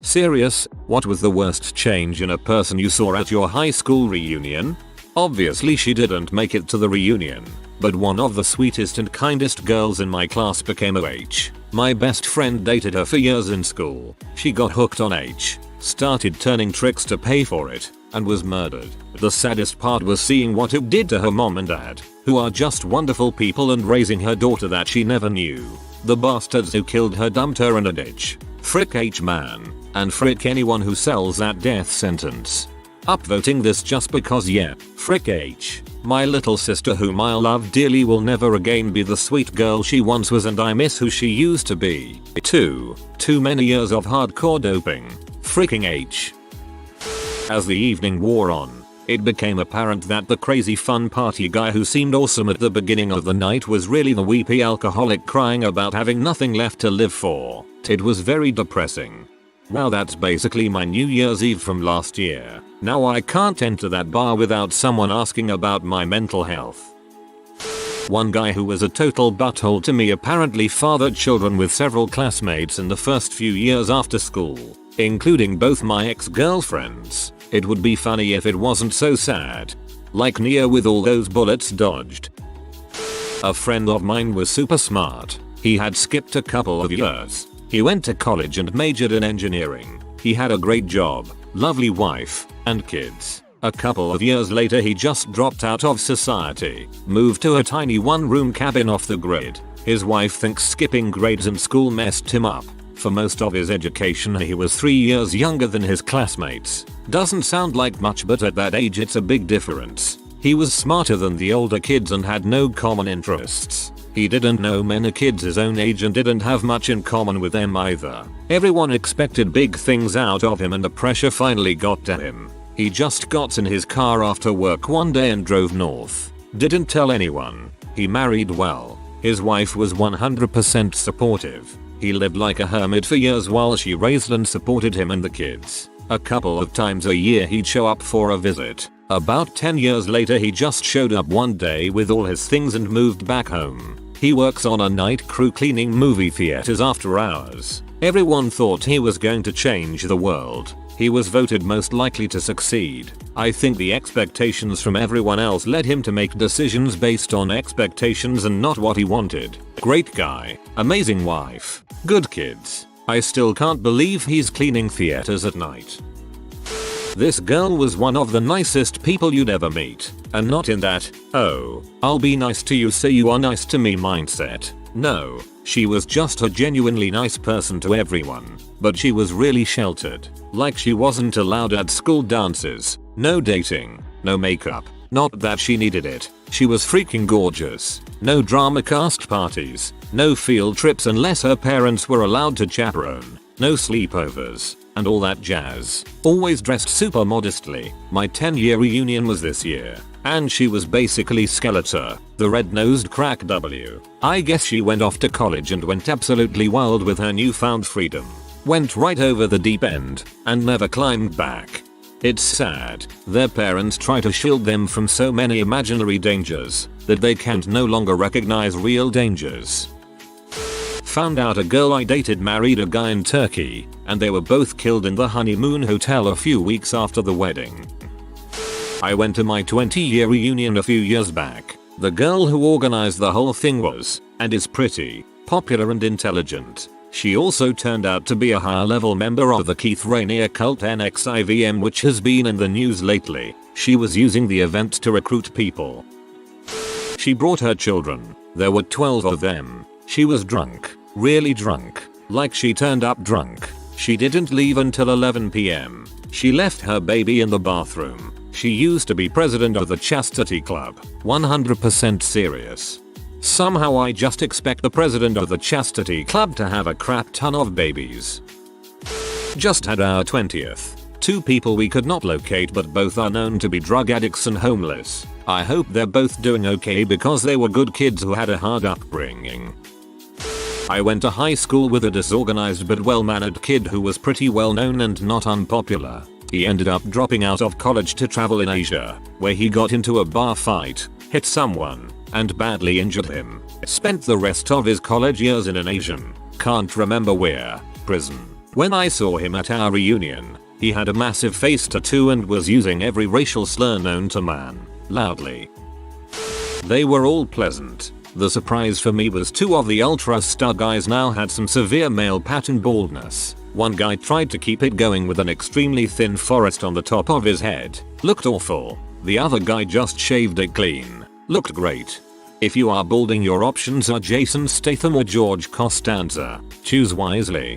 Serious, what was the worst change in a person you saw at your high school reunion? Obviously she didn't make it to the reunion, but one of the sweetest and kindest girls in my class became a H. My best friend dated her for years in school. She got hooked on H, started turning tricks to pay for it, and was murdered. The saddest part was seeing what it did to her mom and dad, who are just wonderful people, and raising her daughter that she never knew. The bastards who killed her dumped her in a ditch. Frick H man, and frick anyone who sells that death sentence. Upvoting this just because, yeah, frick H. My little sister, whom I love dearly, will never again be the sweet girl she once was, and I miss who she used to be. Too many years of hardcore doping. Fricking H. As the evening wore on, it became apparent that the crazy fun party guy who seemed awesome at the beginning of the night was really the weepy alcoholic crying about having nothing left to live for. It was very depressing. Wow, that's basically my New Year's Eve from last year. Now I can't enter that bar without someone asking about my mental health. One guy who was a total butthole to me apparently fathered children with several classmates in the first few years after school, including both my ex-girlfriends. It would be funny if it wasn't so sad. Like Neo with all those bullets dodged. A friend of mine was super smart. He had skipped a couple of years. He went to college and majored in engineering. He had a great job, lovely wife, and kids. A couple of years later he just dropped out of society, moved to a tiny one-room cabin off the grid. His wife thinks skipping grades in school messed him up. For most of his education he was 3 years younger than his classmates. Doesn't sound like much, but at that age it's a big difference. He was smarter than the older kids and had no common interests. He didn't know many kids his own age and didn't have much in common with them either. Everyone expected big things out of him and the pressure finally got to him. He just got in his car after work one day and drove north. Didn't tell anyone. He married well. His wife was 100% supportive. He lived like a hermit for years while she raised and supported him and the kids. A couple of times a year he'd show up for a visit. About 10 years later he just showed up one day with all his things and moved back home. He works on a night crew cleaning movie theaters after hours. Everyone thought he was going to change the world. He was voted most likely to succeed. I think the expectations from everyone else led him to make decisions based on expectations and not what he wanted. Great guy, amazing wife, good kids. I still can't believe he's cleaning theaters at night. This girl was one of the nicest people you'd ever meet. And not in that, oh, I'll be nice to you so you are nice to me mindset. No, she was just a genuinely nice person to everyone. But she was really sheltered. Like she wasn't allowed at school dances, no dating, no makeup. Not that she needed it. She was freaking gorgeous. No drama cast parties, no field trips unless her parents were allowed to chaperone, no sleepovers, and all that jazz. Always dressed super modestly. My 10-year reunion was this year, and she was basically Skeletor, the red-nosed crack W. I guess she went off to college and went absolutely wild with her newfound freedom. Went right over the deep end, and never climbed back. It's sad. Their parents try to shield them from so many imaginary dangers that they can't no longer recognize real dangers. Found out a girl I dated married a guy in Turkey, and they were both killed in the honeymoon hotel a few weeks after the wedding. I went to my 20-year reunion a few years back. The girl who organized the whole thing was, and is pretty, popular and intelligent. She also turned out to be a higher-level member of the Keith Rainier cult NXIVM, which has been in the news lately. She was using the event to recruit people. She brought her children. There were 12 of them. She was drunk. Really drunk. Like she turned up drunk. She didn't leave until 11 PM. She left her baby in the bathroom. She used to be president of the Chastity Club. 100% serious. Somehow I just expect the president of the Chastity Club to have a crap ton of babies. Just had our 20th. 2 people we could not locate, but both are known to be drug addicts and homeless. I hope they're both doing okay because they were good kids who had a hard upbringing. I went to high school with a disorganized but well-mannered kid who was pretty well known and not unpopular. He ended up dropping out of college to travel in Asia, where he got into a bar fight, hit someone, and badly injured him. Spent the rest of his college years in an Asian, can't remember where, prison. When I saw him at our reunion, he had a massive face tattoo and was using every racial slur known to man, loudly. They were all pleasant. The surprise for me was two of the ultra stud guys now had some severe male pattern baldness. One guy tried to keep it going with an extremely thin forest on the top of his head. Looked awful. The other guy just shaved it clean. Looked great. If you are balding, your options are Jason Statham or George Costanza. Choose wisely.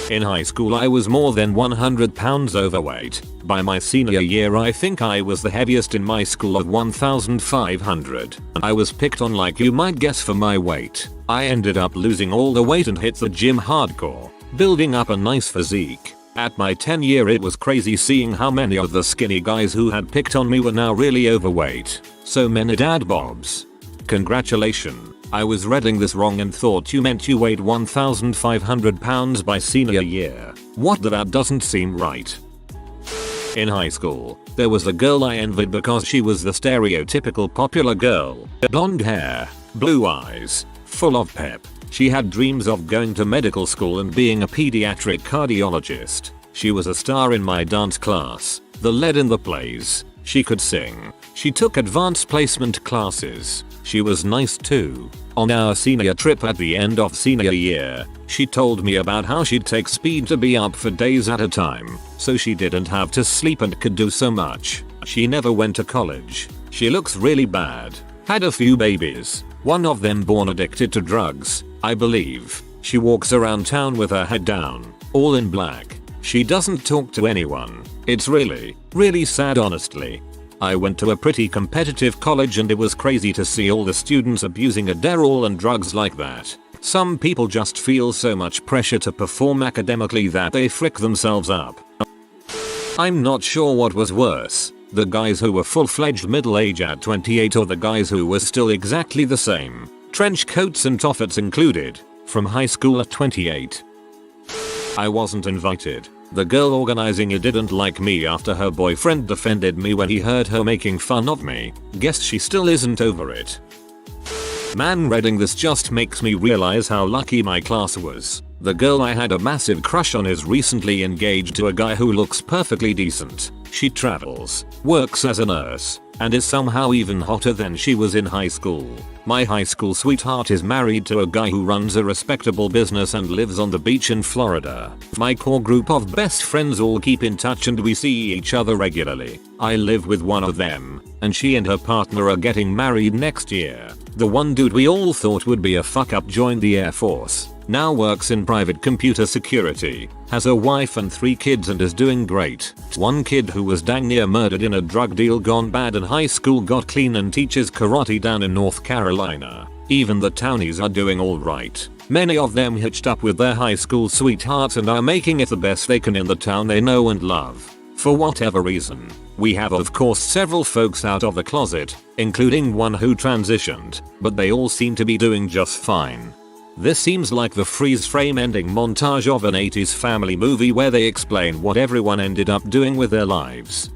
In high school I was more than 100 pounds overweight. By my senior year I think I was the heaviest in my school at 1,500. I was picked on like you might guess for my weight. I ended up losing all the weight and hit the gym hardcore, building up a nice physique. At my 10 year it was crazy seeing how many of the skinny guys who had picked on me were now really overweight. So many dad bobs. Congratulations. I was reading this wrong and thought you meant you weighed 1,500 pounds by senior year. What, that doesn't seem right. In high school, there was a girl I envied because she was the stereotypical popular girl. Blonde hair, blue eyes, full of pep. She had dreams of going to medical school and being a pediatric cardiologist. She was a star in my dance class, the lead in the plays. She could sing. She took advanced placement classes. She was nice too. On our senior trip at the end of senior year, she told me about how she'd take speed to be up for days at a time, so she didn't have to sleep and could do so much. She never went to college. She looks really bad. Had a few babies. One of them born addicted to drugs, I believe. She walks around town with her head down, all in black. She doesn't talk to anyone. It's really, really sad honestly. I went to a pretty competitive college and it was crazy to see all the students abusing Adderall and drugs like that. Some people just feel so much pressure to perform academically that they frick themselves up. I'm not sure what was worse, the guys who were full-fledged middle-age at 28 or the guys who were still exactly the same, trench coats and toffets included, from high school at 28. I wasn't invited. The girl organizing it didn't like me after her boyfriend defended me when he heard her making fun of me. Guess she still isn't over it. Man, reading this just makes me realize how lucky my class was. The girl I had a massive crush on is recently engaged to a guy who looks perfectly decent. She travels, works as a nurse, and is somehow even hotter than she was in high school. My high school sweetheart is married to a guy who runs a respectable business and lives on the beach in Florida. My core group of best friends all keep in touch and we see each other regularly. I live with one of them, and she and her partner are getting married next year. The one dude we all thought would be a fuck up joined the Air Force. Now works in private computer security, has a wife and 3 kids and is doing great. One kid who was dang near murdered in a drug deal gone bad in high school got clean and teaches karate down in North Carolina. Even the townies are doing alright. Many of them hitched up with their high school sweethearts and are making it the best they can in the town they know and love. For whatever reason. We have of course several folks out of the closet, including one who transitioned, but they all seem to be doing just fine. This seems like the freeze frame ending montage of an 80s family movie where they explain what everyone ended up doing with their lives.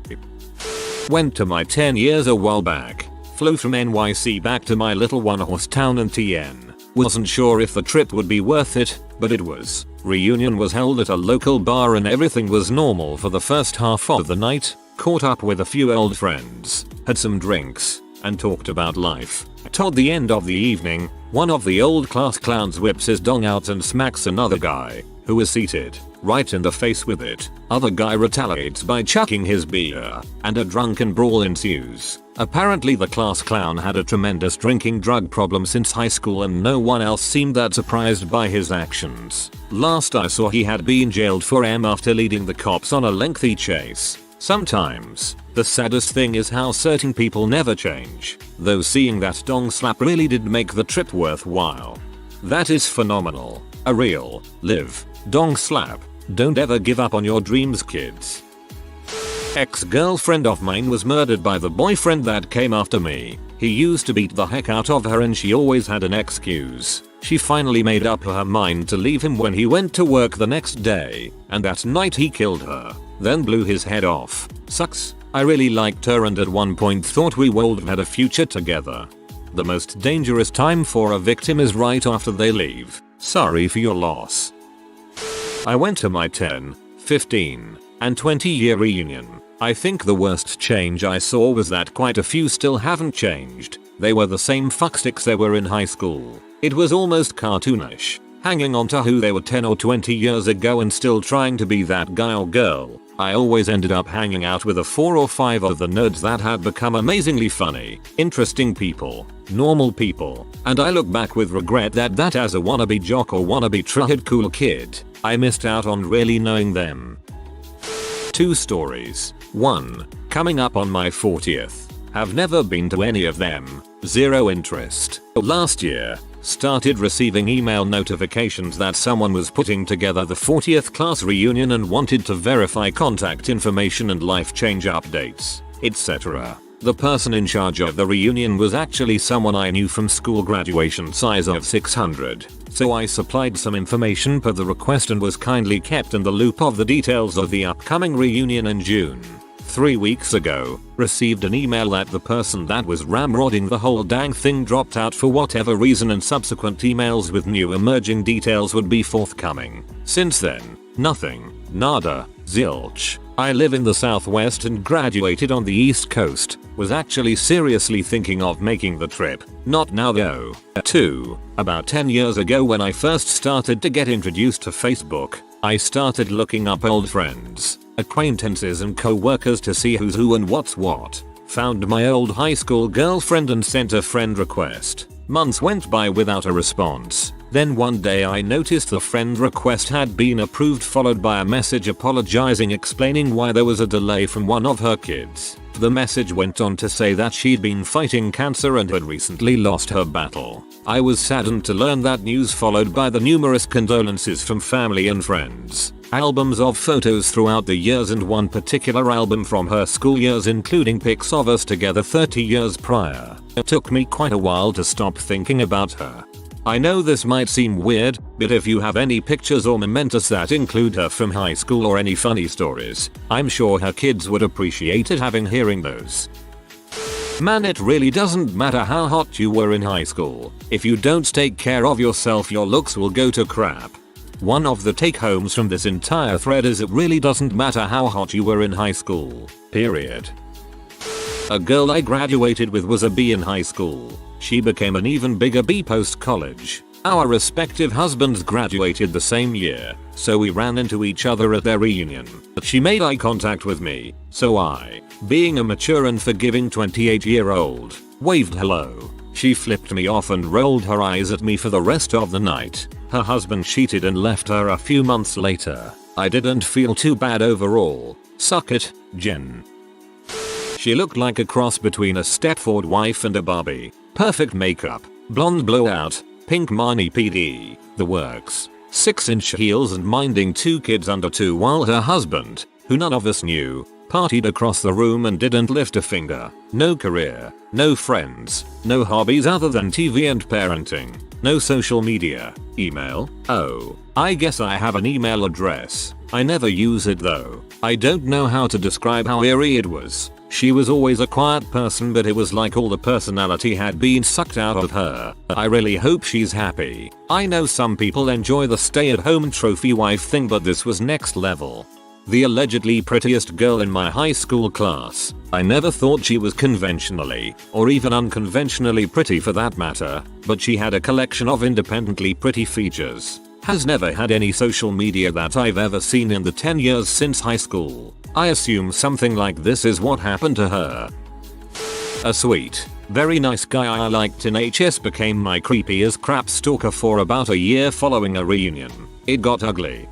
Went to my 10 years a while back. Flew from NYC back to my little one-horse town in TN. Wasn't sure if the trip would be worth it, but it was. Reunion was held at a local bar and everything was normal for the first half of the night. Caught up with a few old friends, had some drinks, and talked about life. Toward the end of the evening, one of the old class clowns whips his dong out and smacks another guy, who is seated, right in the face with it. Other guy retaliates by chucking his beer, and a drunken brawl ensues. Apparently the class clown had a tremendous drinking drug problem since high school and no one else seemed that surprised by his actions. Last I saw he had been jailed for M after leading the cops on a lengthy chase. Sometimes, the saddest thing is how certain people never change, though seeing that dong slap really did make the trip worthwhile. That is phenomenal. A real, live, dong slap. Don't ever give up on your dreams, kids. Ex-girlfriend of mine was murdered by the boyfriend that came after me. He used to beat the heck out of her and she always had an excuse. She finally made up her mind to leave him when he went to work the next day, and that night he killed her, then blew his head off. Sucks. I really liked her and at one point thought we would have had a future together. The most dangerous time for a victim is right after they leave. Sorry for your loss. I went to my 10, 15, and 20-year reunion. I think the worst change I saw was that quite a few still haven't changed. They were the same fucksticks they were in high school. It was almost cartoonish, hanging on to who they were 10 or 20 years ago and still trying to be that guy or girl. I always ended up hanging out with 4 or 5 of the nerds that had become amazingly funny, interesting people, normal people, and I look back with regret that as a wannabe jock or wannabe tryhard cool kid, I missed out on really knowing them. 2 stories. 1. Coming up on my 40th. Have never been to any of them. Zero interest. Last year, started receiving email notifications that someone was putting together the 40th class reunion and wanted to verify contact information and life change updates, etc. The person in charge of the reunion was actually someone I knew from school, graduation size of 600. So I supplied some information per the request and was kindly kept in the loop of the details of the upcoming reunion in June. 3 weeks ago, received an email that the person that was ramrodding the whole dang thing dropped out for whatever reason, and subsequent emails with new emerging details would be forthcoming. Since then, nothing. Nada. Zilch. I live in the southwest and graduated on the east coast. Was actually seriously thinking of making the trip. Not now though. 2. About 10 years ago, when I first started to get introduced to Facebook, I started looking up old friends, acquaintances and co-workers to see who's who and what's what. Found my old high school girlfriend and sent a friend request. Months went by without a response. Then one day I noticed the friend request had been approved, followed by a message apologizing, explaining why there was a delay from one of her kids. The message went on to say that she'd been fighting cancer and had recently lost her battle. I was saddened to learn that news, followed by the numerous condolences from family and friends. Albums of photos throughout the years and one particular album from her school years, including pics of us together 30 years prior. It took me quite a while to stop thinking about her. I know this might seem weird, but if you have any pictures or mementos that include her from high school or any funny stories, I'm sure her kids would appreciate it, hearing those. Man, it really doesn't matter how hot you were in high school. If you don't take care of yourself, your looks will go to crap. One of the take-homes from this entire thread is it really doesn't matter how hot you were in high school. Period. A girl I graduated with was a B in high school. She became an even bigger B post-college. Our respective husbands graduated the same year, so we ran into each other at their reunion. She made eye contact with me, so I, being a mature and forgiving 28-year-old, waved hello. She flipped me off and rolled her eyes at me for the rest of the night. Her husband cheated and left her a few months later. I didn't feel too bad overall. Suck it, Jen. She looked like a cross between a Stepford wife and a Barbie. Perfect makeup, blonde blowout, pink Marnie PD, the works. 6-inch heels and minding 2 kids under 2, while her husband, who none of us knew, partied across the room and didn't lift a finger. No career, no friends, no hobbies other than TV and parenting, no social media, email. Oh, I guess I have an email address. I never use it though. I don't know how to describe how eerie it was. She was always a quiet person, but it was like all the personality had been sucked out of her. I really hope she's happy. I know some people enjoy the stay-at-home trophy wife thing, but this was next level. The allegedly prettiest girl in my high school class. I never thought she was conventionally, or even unconventionally pretty for that matter, but she had a collection of independently pretty features. Has never had any social media that I've ever seen in the 10 years since high school. I assume something like this is what happened to her. A sweet, very nice guy I liked in HS became my creepy as crap stalker for about a year following a reunion. It got ugly.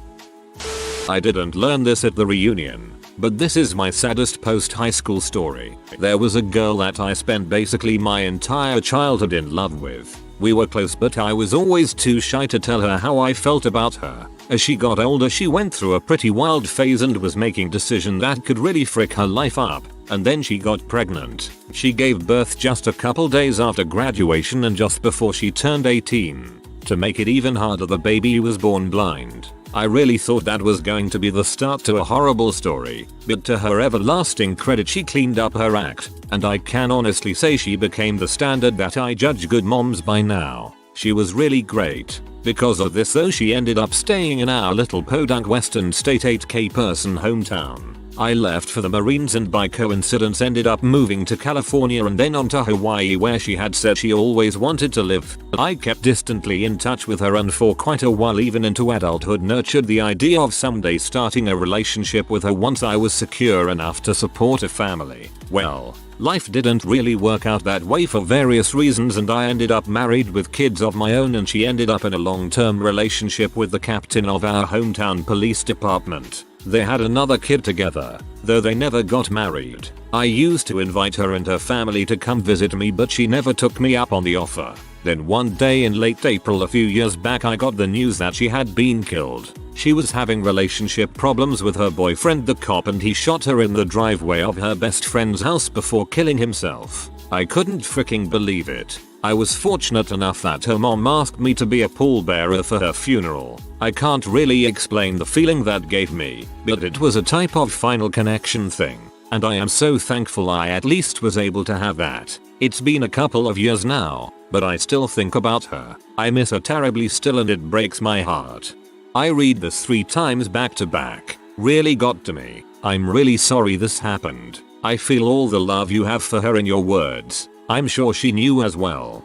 I didn't learn this at the reunion, but this is my saddest post-high school story. There was a girl that I spent basically my entire childhood in love with. We were close, but I was always too shy to tell her how I felt about her. As she got older, she went through a pretty wild phase and was making decisions that could really frick her life up. And then she got pregnant. She gave birth just a couple days after graduation and just before she turned 18. To make it even harder, the baby was born blind. I really thought that was going to be the start to a horrible story, but to her everlasting credit, she cleaned up her act, and I can honestly say she became the standard that I judge good moms by now. She was really great. Because of this though, she ended up staying in our little podunk Western State 8k person hometown. I left for the Marines and by coincidence ended up moving to California and then on to Hawaii, where she had said she always wanted to live. I kept distantly in touch with her and for quite a while, even into adulthood, nurtured the idea of someday starting a relationship with her once I was secure enough to support a family. Well, life didn't really work out that way for various reasons, and I ended up married with kids of my own, and she ended up in a long-term relationship with the captain of our hometown police department. They had another kid together, though they never got married. I used to invite her and her family to come visit me, but she never took me up on the offer. Then one day in late April a few years back, I got the news that she had been killed. She was having relationship problems with her boyfriend the cop, and he shot her in the driveway of her best friend's house before killing himself. I couldn't freaking believe it. I was fortunate enough that her mom asked me to be a pallbearer for her funeral. I can't really explain the feeling that gave me, but it was a type of final connection thing, and I am so thankful I at least was able to have that. It's been a couple of years now, but I still think about her. I miss her terribly still, and it breaks my heart. I read this 3 times back to back. Really got to me. I'm really sorry this happened. I feel all the love you have for her in your words. I'm sure she knew as well.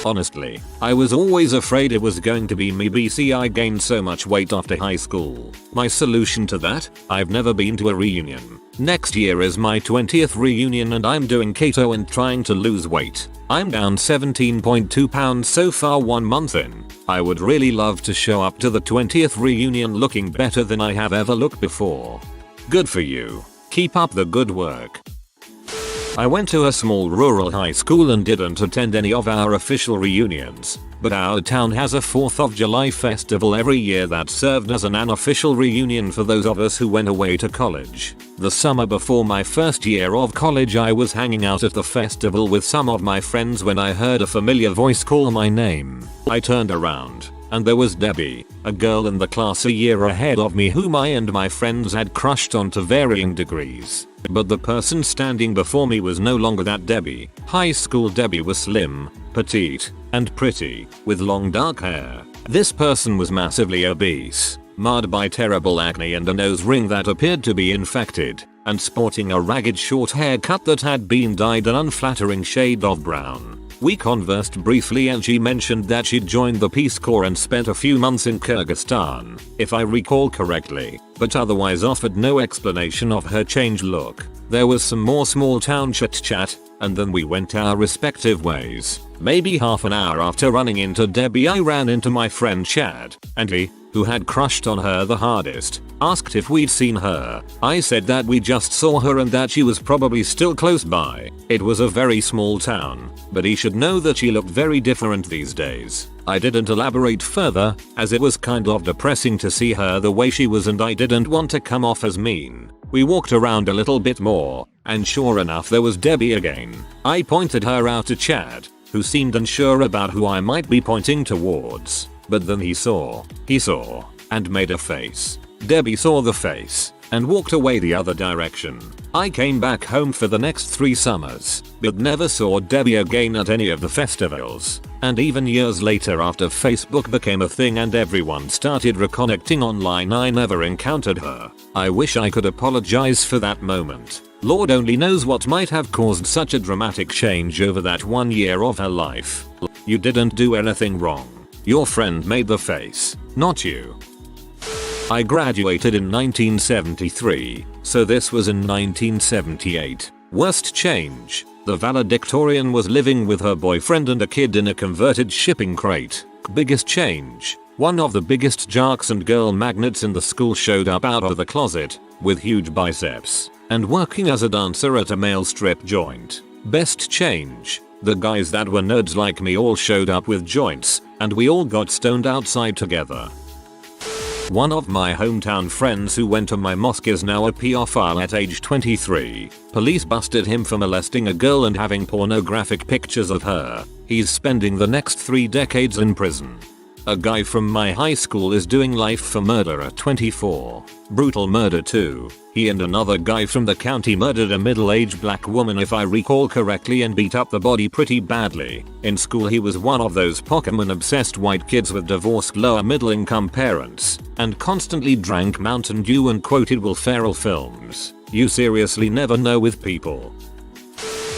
Honestly, I was always afraid it was going to be me. BC, I gained so much weight after high school. My solution to that? I've never been to a reunion. Next year is my 20th reunion and I'm doing keto and trying to lose weight. I'm down 17.2 pounds so far 1 month in. I would really love to show up to the 20th reunion looking better than I have ever looked before. Good for you. Keep up the good work. I went to a small rural high school and didn't attend any of our official reunions, but our town has a 4th of July festival every year that served as an unofficial reunion for those of us who went away to college. The summer before my first year of college, I was hanging out at the festival with some of my friends when I heard a familiar voice call my name. I turned around, and there was Debbie, a girl in the class a year ahead of me whom I and my friends had crushed on to varying degrees. But the person standing before me was no longer that Debbie. High school Debbie was slim, petite, and pretty, with long dark hair. This person was massively obese, marred by terrible acne and a nose ring that appeared to be infected, and sporting a ragged short haircut that had been dyed an unflattering shade of brown. We conversed briefly and she mentioned that she'd joined the Peace Corps and spent a few months in Kyrgyzstan, if I recall correctly, but otherwise offered no explanation of her changed look. There was some more small town chit chat, and then we went our respective ways. Maybe half an hour after running into Debbie, I ran into my friend Chad, and he, who had crushed on her the hardest, asked if we'd seen her. I said that we just saw her and that she was probably still close by. It was a very small town, but he should know that she looked very different these days. I didn't elaborate further, as it was kind of depressing to see her the way she was and I didn't want to come off as mean. We walked around a little bit more, and sure enough there was Debbie again. I pointed her out to Chad, who seemed unsure about who I might be pointing towards. But then he saw, and made a face. Debbie saw the face, and walked away the other direction. I came back home for the next 3 summers, but never saw Debbie again at any of the festivals. And even years later, after Facebook became a thing and everyone started reconnecting online, I never encountered her. I wish I could apologize for that moment. Lord only knows what might have caused such a dramatic change over that 1 year of her life. You didn't do anything wrong. Your friend made the face, not you. I graduated in 1973, so this was in 1978. Worst change. The valedictorian was living with her boyfriend and a kid in a converted shipping crate. Biggest change. One of the biggest jocks and girl magnets in the school showed up out of the closet, with huge biceps, and working as a dancer at a male strip joint. Best change. The guys that were nerds like me all showed up with joints, and we all got stoned outside together. One of my hometown friends who went to my mosque is now a pedophile at age 23. Police busted him for molesting a girl and having pornographic pictures of her. He's spending the next 3 decades in prison. A guy from my high school is doing life for murder at 24. Brutal murder too. He and another guy from the county murdered a middle-aged black woman if I recall correctly and beat up the body pretty badly. In school he was one of those Pokemon-obsessed white kids with divorced lower middle-income parents and constantly drank Mountain Dew and quoted Will Ferrell films. You seriously never know with people.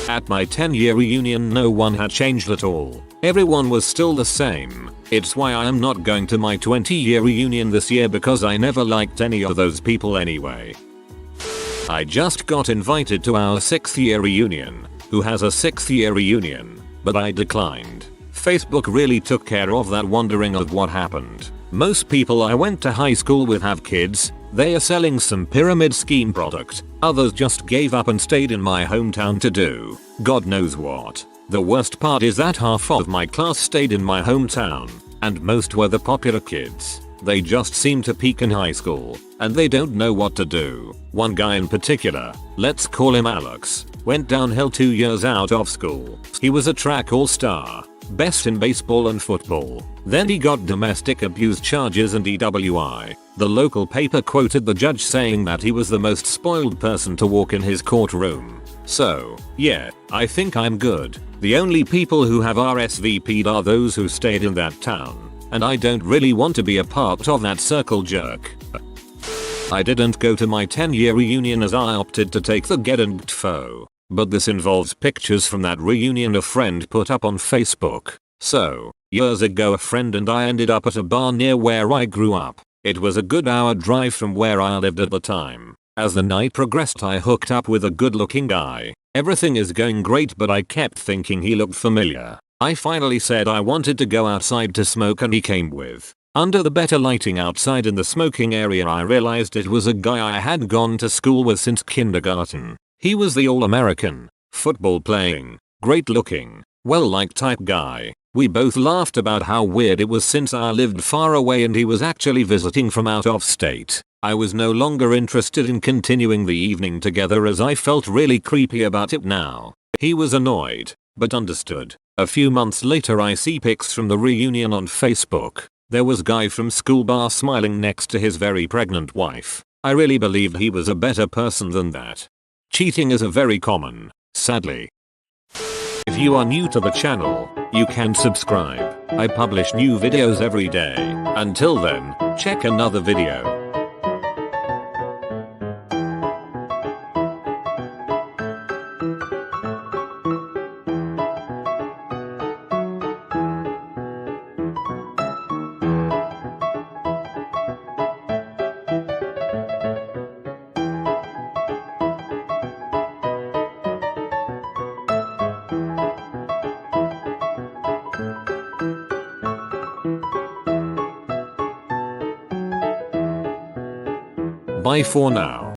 At my 10-year reunion no one had changed at all. Everyone was still the same. It's why I am not going to my 20-year reunion this year because I never liked any of those people anyway. I just got invited to our 6th year reunion. Who has a 6th year reunion? But I declined. Facebook really took care of that wondering of what happened. Most people I went to high school with have kids. They are selling some pyramid scheme product. Others just gave up and stayed in my hometown to do God knows what. The worst part is that half of my class stayed in my hometown, and most were the popular kids. They just seem to peak in high school, and they don't know what to do. One guy in particular, let's call him Alex, went downhill 2 years out of school. He was a track all-star, best in baseball and football. Then he got domestic abuse charges and DWI. The local paper quoted the judge saying that he was the most spoiled person to walk in his courtroom. So, yeah, I think I'm good. The only people who have RSVP'd are those who stayed in that town, and I don't really want to be a part of that circle jerk. I didn't go to my 10-year reunion as I opted to take the get info, but this involves pictures from that reunion a friend put up on Facebook. So, years ago a friend and I ended up at a bar near where I grew up. It was a good hour drive from where I lived at the time. As the night progressed I hooked up with a good-looking guy. Everything is going great but I kept thinking he looked familiar. I finally said I wanted to go outside to smoke and he came with. Under the better lighting outside in the smoking area I realized it was a guy I had gone to school with since kindergarten. He was the all-American, football playing, great looking, well-liked type guy. We both laughed about how weird it was since I lived far away and he was actually visiting from out of state. I was no longer interested in continuing the evening together as I felt really creepy about it now. He was annoyed, but understood. A few months later I see pics from the reunion on Facebook. There was guy from school bar smiling next to his very pregnant wife. I really believed he was a better person than that. Cheating is a very common, sadly. If you are new to the channel, you can subscribe. I publish new videos every day. Until then, check another video. Bye for now.